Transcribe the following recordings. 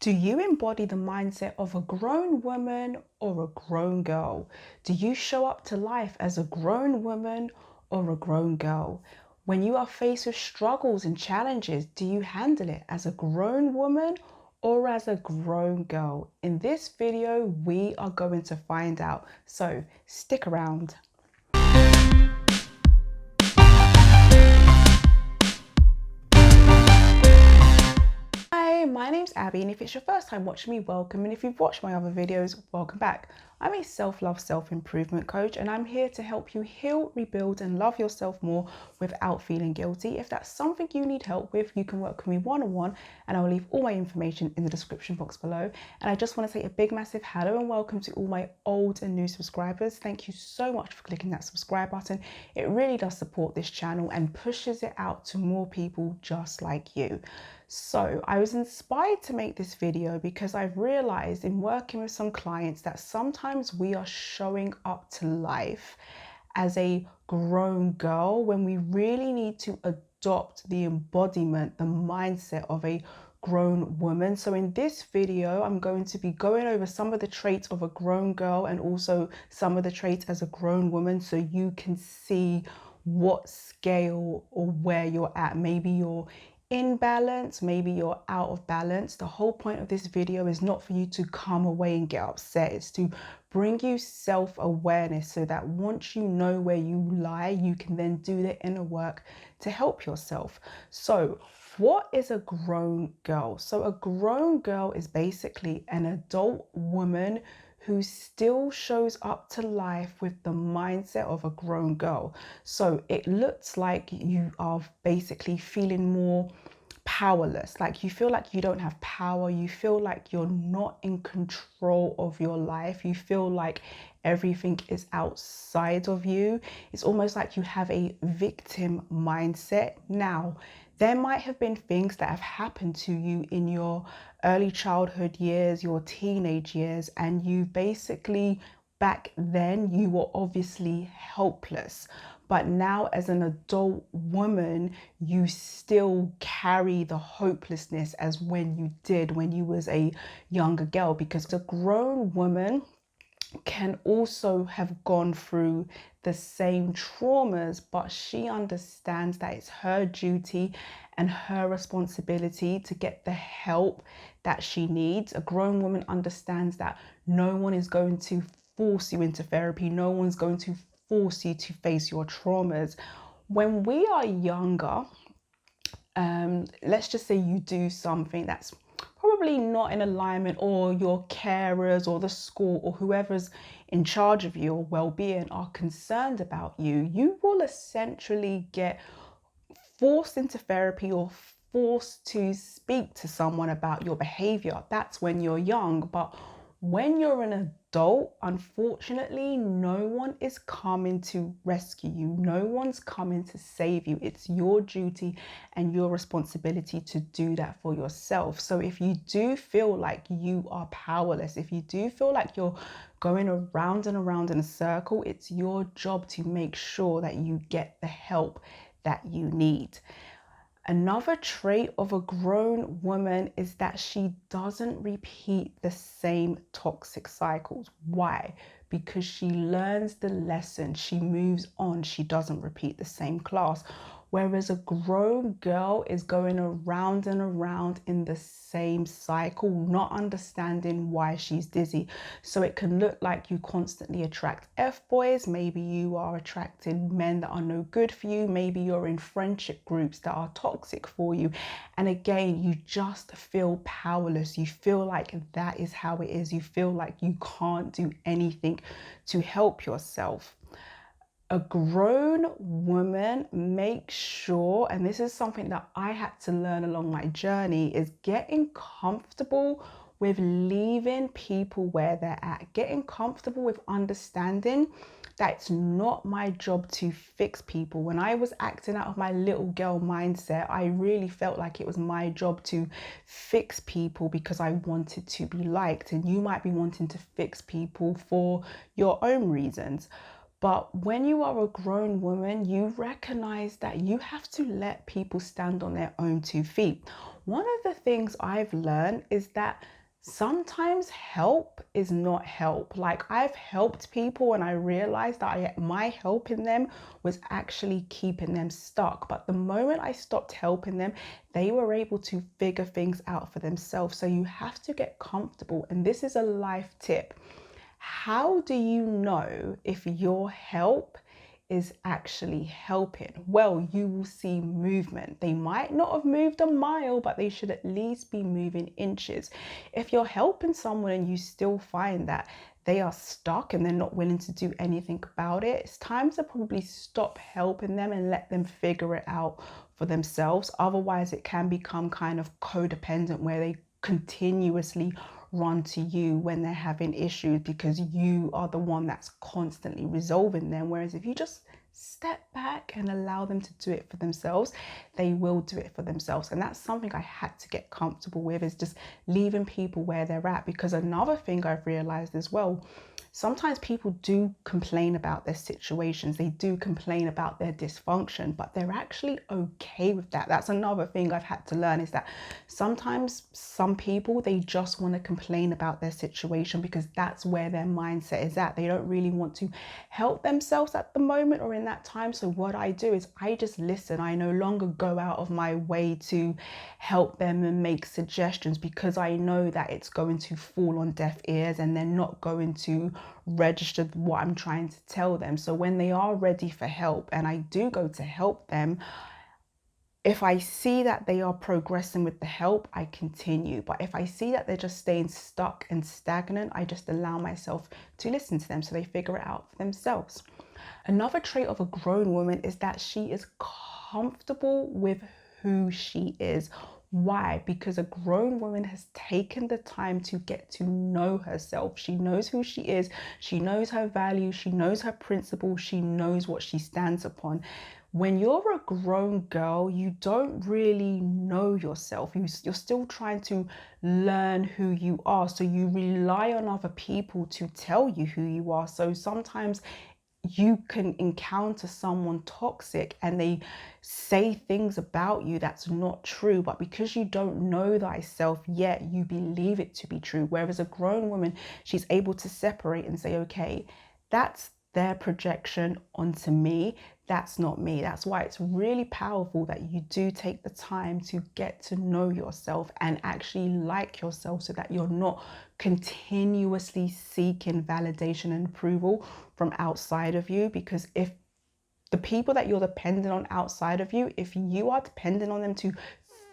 Do you embody the mindset of a grown woman or a grown girl? Do you show up to life as a grown woman or a grown girl? When you are faced with struggles and challenges, do you handle it as a grown woman or as a grown girl? In this video, we are going to find out. So stick around. Hi, my name's Abby, and if it's your first time watching me, welcome. And if you've watched my other videos, welcome back. I'm a self-love, self-improvement coach, and I'm here to help you heal, rebuild, and love yourself more without feeling guilty. If that's something you need help with, you can work with me one-on-one, and I'll leave all my information in the description box below. And I just want to say a big, massive hello and welcome to all my old and new subscribers. Thank you so much for clicking that subscribe button. It really does support this channel and pushes it out to more people just like you. So I was inspired to make this video because I've realized in working with some clients that sometimes we are showing up to life as a grown girl when we really need to adopt the embodiment, the mindset of a grown woman. So in this video, I'm going to be going over some of the traits of a grown girl and also some of the traits as a grown woman, so you can see what scale or where you're at. Maybe you're in balance, maybe you're out of balance. The whole point of this video is not for you to come away and get upset. It's to bring you self-awareness so that once you know where you lie, you can then do the inner work to help yourself. So what is a grown girl? So a grown girl is basically an adult woman who still shows up to life with the mindset of a grown girl. So it looks like you are basically feeling more powerless, like you feel like you don't have power, you feel like you're not in control of your life, you feel like everything is outside of you. It's almost like you have a victim mindset. Now, there might have been things that have happened to you in your early childhood years, your teenage years, and you basically, back then, you were obviously helpless. But now as an adult woman, you still carry the hopelessness as when you did when you was a younger girl, because a grown woman can also have gone through the same traumas, but she understands that it's her duty and her responsibility to get the help that she needs. A grown woman understands that no one is going to force you into therapy. No one's going to force you to face your traumas. When we are younger, let's just say you do something that's probably not in alignment, or your carers or the school or whoever's in charge of your well-being are concerned about you, you will essentially get forced into therapy or forced to speak to someone about your behavior. That's when you're young. But when you're an adult, unfortunately, no one is coming to rescue you. No one's coming to save you. It's your duty and your responsibility to do that for yourself. So if you do feel like you are powerless, if you do feel like you're going around and around in a circle, it's your job to make sure that you get the help that you need. Another trait of a grown woman is that she doesn't repeat the same toxic cycles. Why? Because she learns the lesson, she moves on, she doesn't repeat the same class. Whereas a grown girl is going around and around in the same cycle, not understanding why she's dizzy. So it can look like you constantly attract F-boys. Maybe you are attracting men that are no good for you. Maybe you're in friendship groups that are toxic for you. And again, you just feel powerless. You feel like that is how it is. You feel like you can't do anything to help yourself. A grown woman makes sure, and this is something that I had to learn along my journey, is getting comfortable with leaving people where they're at, getting comfortable with understanding that it's not my job to fix people. When I was acting out of my little girl mindset, I really felt like it was my job to fix people because I wanted to be liked. And you might be wanting to fix people for your own reasons. But when you are a grown woman, you recognize that you have to let people stand on their own 2 feet. One of the things I've learned is that sometimes help is not help. Like, I've helped people and I realized that my helping them was actually keeping them stuck. But the moment I stopped helping them, they were able to figure things out for themselves. So you have to get comfortable. And this is a life tip. How do you know if your help is actually helping? Well, you will see movement. They might not have moved a mile, but they should at least be moving inches. If you're helping someone and you still find that they are stuck and they're not willing to do anything about it, it's time to probably stop helping them and let them figure it out for themselves. Otherwise, it can become kind of codependent where they continuously run to you when they're having issues because you are the one that's constantly resolving them. Whereas if you just step back and allow them to do it for themselves, they will do it for themselves. And that's something I had to get comfortable with, is just leaving people where they're at. Because another thing I've realized as well, sometimes people do complain about their situations, they do complain about their dysfunction, but they're actually okay with that. That's another thing I've had to learn, is that sometimes some people, they just want to complain about their situation because that's where their mindset is at. They don't really want to help themselves at the moment or in that time. So what I do is I just listen. I no longer go out of my way to help them and make suggestions, because I know that it's going to fall on deaf ears and they're not going to register what I'm trying to tell them. So when they are ready for help and I do go to help them, if I see that they are progressing with the help, I continue. But if I see that they're just staying stuck and stagnant, I just allow myself to listen to them so they figure it out for themselves. Another trait of a grown woman is that she is comfortable with who she is. Why? Because a grown woman has taken the time to get to know herself. She knows who she is. She knows her values. She knows her principles. She knows what she stands upon. When you're a grown girl, you don't really know yourself. You're still trying to learn who you are. So you rely on other people to tell you who you are. So sometimes you can encounter someone toxic and they say things about you that's not true, but because you don't know thyself yet, you believe it to be true. Whereas a grown woman, she's able to separate and say, okay, that's their projection onto me, that's not me. That's why it's really powerful that you do take the time to get to know yourself and actually like yourself, so that you're not continuously seeking validation and approval from outside of you. Because if the people that you're dependent on outside of you, if you are dependent on them to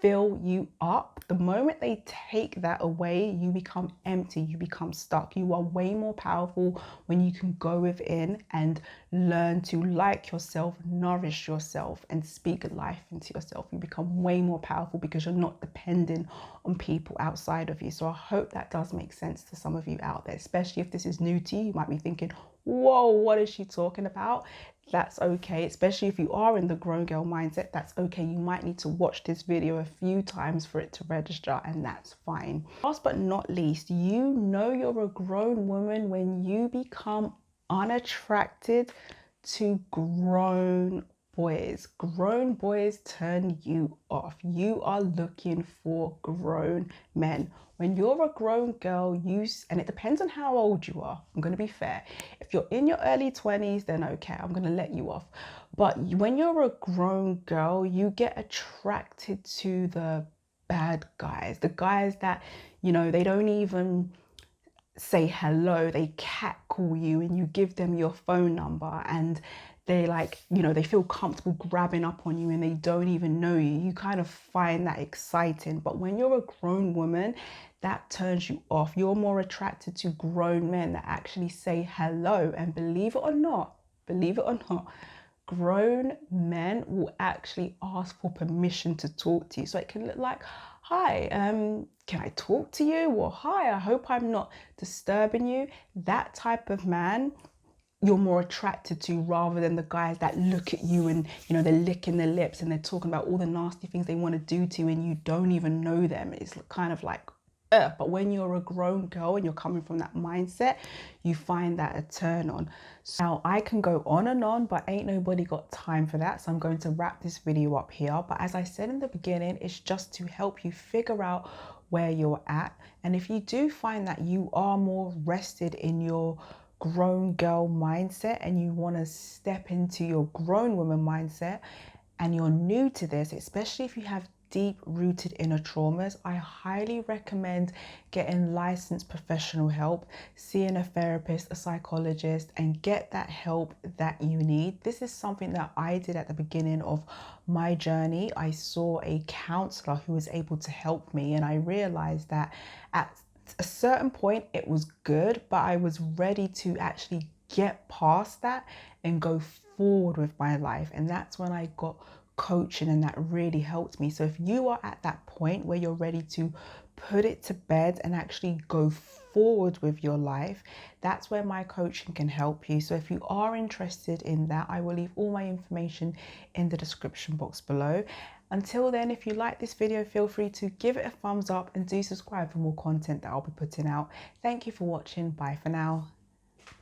fill you up, the moment they take that away, you become empty, you become stuck. You are way more powerful when you can go within and learn to like yourself, nourish yourself, and speak life into yourself. You become way more powerful because you're not dependent on people outside of you. So I hope that does make sense to some of you out there, especially if this is new to you. You might be thinking, whoa, what is she talking about? That's okay, especially if you are in the grown girl mindset. That's okay. You might need to watch this video a few times for it to register, and that's fine. Last but not least, you know you're a grown woman when you become unattracted to grown boys. Grown boys turn you off. You are looking for grown men. When you're a grown girl, and it depends on how old you are, I'm going to be fair. If you're in your early 20s, then okay, I'm going to let you off. But when you're a grown girl, you get attracted to the bad guys, the guys that, they don't even say hello, they catcall you and you give them your phone number, and they they feel comfortable grabbing up on you and they don't even know you. You kind of find that exciting. But when you're a grown woman, that turns you off. You're more attracted to grown men that actually say hello. And believe it or not, grown men will actually ask for permission to talk to you. So it can look like, hi, can I talk to you? Or hi, I hope I'm not disturbing you. That type of man you're more attracted to, rather than the guys that look at you and they're licking their lips and they're talking about all the nasty things they want to do to you and you don't even know them. It's kind of like, but when you're a grown girl and you're coming from that mindset, you find that a turn on. So now I can go on and on, but ain't nobody got time for that. So I'm going to wrap this video up here. But as I said in the beginning, it's just to help you figure out where you're at. And if you do find that you are more rested in your grown girl mindset and you want to step into your grown woman mindset, and you're new to this, especially if you have deep rooted inner traumas, I highly recommend getting licensed professional help, seeing a therapist, a psychologist, and get that help that you need. This is something that I did at the beginning of my journey. I saw a counselor who was able to help me, and I realized that at a certain point it was good, but I was ready to actually get past that and go forward with my life. And that's when I got coaching, and that really helped me. So if you are at that point where you're ready to put it to bed and actually go forward with your life, that's where my coaching can help you. So if you are interested in that, I will leave all my information in the description box below. Until then, if you like this video, feel free to give it a thumbs up and do subscribe for more content that I'll be putting out. Thank you for watching. Bye for now.